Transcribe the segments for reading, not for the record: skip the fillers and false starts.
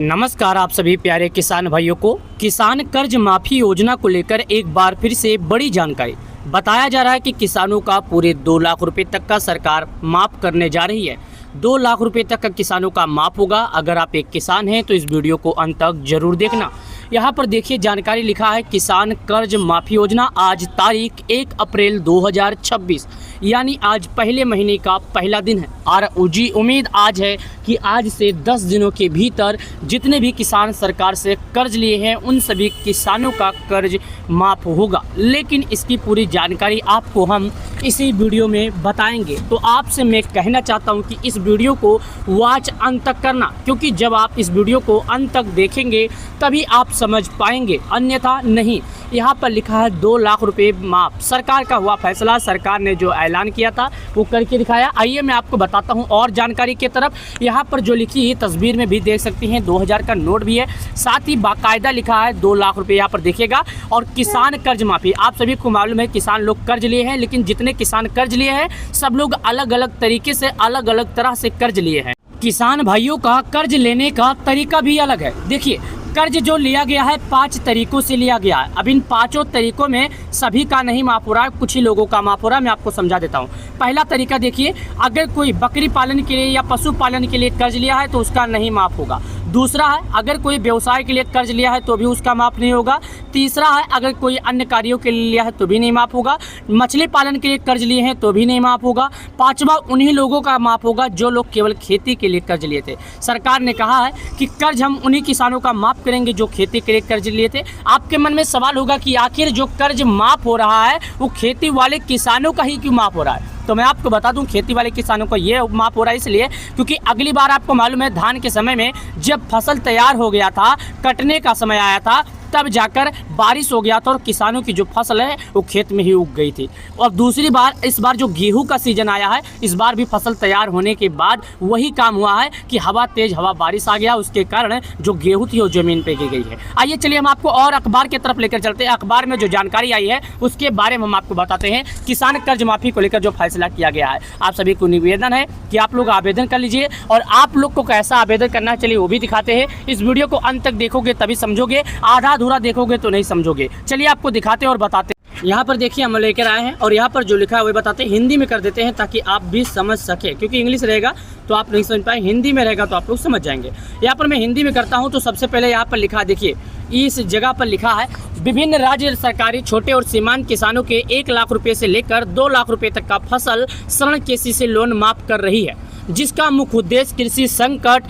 नमस्कार आप सभी प्यारे किसान भाइयों को किसान कर्ज माफी योजना को लेकर एक बार फिर से बड़ी जानकारी बताया जा रहा है कि किसानों का पूरे 2 लाख रुपए तक का सरकार माफ करने जा रही है। 2 लाख रुपए तक का किसानों का माफ होगा। अगर आप एक किसान हैं तो इस वीडियो को अंत तक जरूर देखना। यहाँ पर देखिए जानकारी लिखा है किसान कर्ज माफी योजना आज तारीख 1 अप्रैल 2026 यानी आज पहले महीने का पहला दिन है और उम्मीद आज है कि आज से 10 दिनों के भीतर जितने भी किसान सरकार से कर्ज लिए हैं उन सभी किसानों का कर्ज माफ होगा। लेकिन इसकी पूरी जानकारी आपको हम इसी वीडियो में बताएंगे। तो आपसे मैं कहना चाहता हूं कि इस वीडियो को वॉच अंत तक करना, क्योंकि जब आप इस वीडियो को अंत तक देखेंगे तभी आप समझ पाएंगे, अन्यथा नहीं। यहाँ पर लिखा है 2 लाख रुपए माफ, सरकार का हुआ फैसला। सरकार ने जो ऐलान किया था वो करके दिखाया। आइए मैं आपको बताता हूँ और जानकारी की तरफ। यहाँ पर जो लिखी है तस्वीर में भी देख सकती हैं, 2000 का नोट भी है, साथ ही बाकायदा लिखा है 2 लाख रुपए यहाँ पर देखिएगा। और किसान कर्ज माफी, आप सभी को मालूम है किसान लोग कर्ज लिए हैं, लेकिन जितने किसान कर्ज लिए हैं सब लोग अलग अलग तरीके से अलग अलग तरह से कर्ज लिए हैं। किसान भाइयों का कर्ज लेने का तरीका भी अलग है। देखिए कर्ज जो लिया गया है 5 तरीकों से लिया गया है। अब इन 5 तरीकों में सभी का नहीं माफ हो रहा है, कुछ ही लोगों का माफ हो रहा है। मैं आपको समझा देता हूँ। पहला तरीका देखिए, अगर कोई बकरी पालन के लिए या पशु पालन के लिए कर्ज लिया है तो उसका नहीं माफ होगा। दूसरा है अगर कोई व्यवसाय के लिए कर्ज लिया है तो भी उसका माफ नहीं होगा। तीसरा है अगर कोई अन्य कार्यों के लिए लिया है तो भी नहीं माफ होगा। मछली पालन के लिए कर्ज लिए हैं तो भी नहीं माफ होगा। पांचवा उन्हीं लोगों का माफ होगा जो लोग केवल खेती के लिए कर्ज लिए थे। सरकार ने कहा है कि कर्ज हम उन्हीं किसानों का माफ करेंगे जो खेती के लिए कर्ज लिए थे। आपके मन में सवाल होगा कि आखिर जो कर्ज माफ हो रहा है वो खेती वाले किसानों का ही क्यों माफ हो रहा है? तो मैं आपको बता दूं खेती वाले किसानों को ये माफ हो रहा है इसलिए क्योंकि अगली बार आपको मालूम है धान के समय में जब फसल तैयार हो गया था, कटने का समय आया था, तब जाकर बारिश हो गया था और किसानों की जो फसल है वो खेत में ही उग गई थी। और दूसरी बार इस बार जो गेहूं का सीजन आया है, इस बार भी फसल तैयार होने के बाद वही काम हुआ है कि हवा तेज हवा बारिश आ गया, उसके कारण जो गेहूं थी वो जमीन पे गिर गई है। आइए चलिए हम आपको और अखबार की तरफ लेकर चलते हैं। अखबार में जो जानकारी आई है उसके बारे में हम आपको बताते हैं। किसान कर्ज माफी को लेकर जो फैसला किया गया है, आप सभी को निवेदन है कि आप लोग आवेदन कर लीजिए और आप लोग को कैसा आवेदन करना है चलिए वो भी दिखाते हैं। इस वीडियो को अंत तक देखोगे तभी समझोगे, आधा अधूरा देखोगे तो नहीं समझोगे। चलिए आपको दिखाते हैं और बताते हैं। यहाँ पर देखिए हम लेकर आए हैं और यहाँ पर जो लिखा है वो बताते हैं। हिंदी में कर देते हैं ताकि आप भी समझ सके, क्योंकि इंग्लिश रहेगा तो आप नहीं समझ पाए, हिंदी में रहेगा तो आप लोग समझ जाएंगे। यहाँ पर मैं हिंदी में करता हूँ तो सबसे पहले यहाँ पर लिखा देखिए, इस जगह पर लिखा है विभिन्न राज्य सरकारी छोटे और सीमांत किसानों के 1 लाख रुपए से लेकर 2 लाख रुपए तक का फसल ऋण KCC लोन माफ कर रही है, जिसका मुख्य उद्देश्य कृषि संकट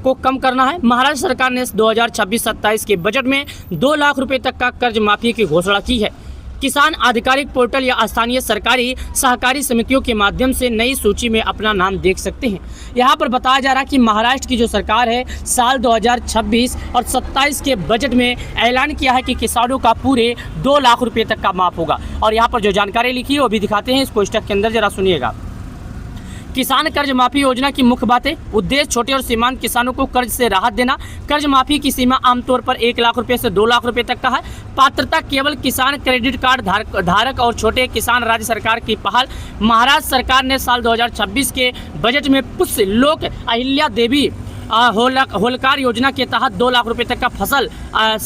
को कम करना है। महाराष्ट्र सरकार ने 2026-27 के बजट में 2 लाख रुपए तक का कर्ज माफी की घोषणा की है। किसान आधिकारिक पोर्टल या स्थानीय सरकारी सहकारी समितियों के माध्यम से नई सूची में अपना नाम देख सकते हैं। यहाँ पर बताया जा रहा है कि महाराष्ट्र की जो सरकार है साल 2026 और 27 के बजट में ऐलान किया है कि किसानों का पूरे 2 लाख रुपए तक का माफ होगा। और यहाँ पर जो जानकारी लिखी है वो भी दिखाते हैं इस कोष्टक के अंदर, जरा सुनिएगा। किसान कर्ज माफी योजना की मुख्य बातें, उद्देश्य छोटे और सीमांत किसानों को कर्ज से राहत देना। कर्ज माफी की सीमा आमतौर पर 1 लाख रुपए से 2 लाख रुपए तक का है। पात्रता केवल किसान क्रेडिट कार्ड धारक और छोटे किसान। राज्य सरकार की पहल, महाराष्ट्र सरकार ने साल 2026 के बजट में पुष्य लोक अहिल्या देवी होलकार योजना के तहत 2 लाख रुपए तक का फसल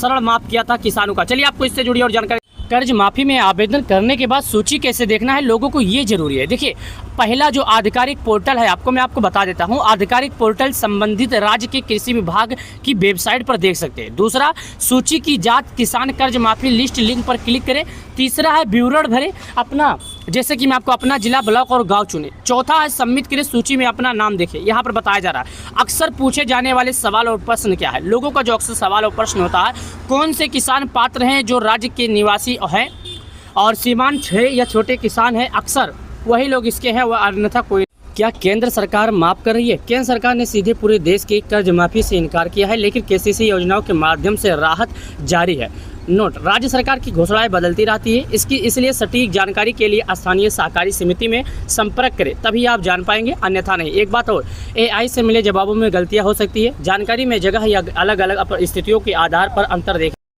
ऋण माफ किया था किसानों का। चलिए आपको इससे जुड़ी और जानकारी। कर्ज माफी में आवेदन करने के बाद सूची कैसे देखना है लोगों को ये जरूरी है। देखिए पहला जो आधिकारिक पोर्टल है आपको बता देता हूँ। आधिकारिक पोर्टल संबंधित राज्य के कृषि विभाग की वेबसाइट पर देख सकते हैं। दूसरा सूची की जांच किसान कर्ज माफी लिस्ट लिंक पर क्लिक करें। तीसरा है विवरण भरे अपना, जैसे कि मैं आपको अपना जिला ब्लॉक और गांव चुने। चौथा है सबमिट करें, सूची में अपना नाम देखें। यहाँ पर बताया जा रहा है अक्सर पूछे जाने वाले सवाल और प्रश्न क्या है। लोगों का जो अक्सर सवाल और प्रश्न होता है, कौन से किसान पात्र हैं जो राज्य के निवासी हैं और सीमांत है या छोटे किसान हैं, अक्सर वही लोग इसके हैं, वह अन्यथा कोई। क्या केंद्र सरकार माफ कर रही है? केंद्र सरकार ने सीधे पूरे देश की कर्ज माफी से इनकार किया है, लेकिन KCC योजनाओं के माध्यम से राहत जारी है। नोट, राज्य सरकार की घोषणाएं बदलती रहती है, इसलिए सटीक जानकारी के लिए स्थानीय सहकारी समिति में संपर्क करें, तभी आप जान पाएंगे, अन्यथा नहीं। एक बात और, AI से मिले जवाबों में गलतियां हो सकती है। जानकारी में जगह या अलग अलग स्थितियों के आधार पर अंतर देखें।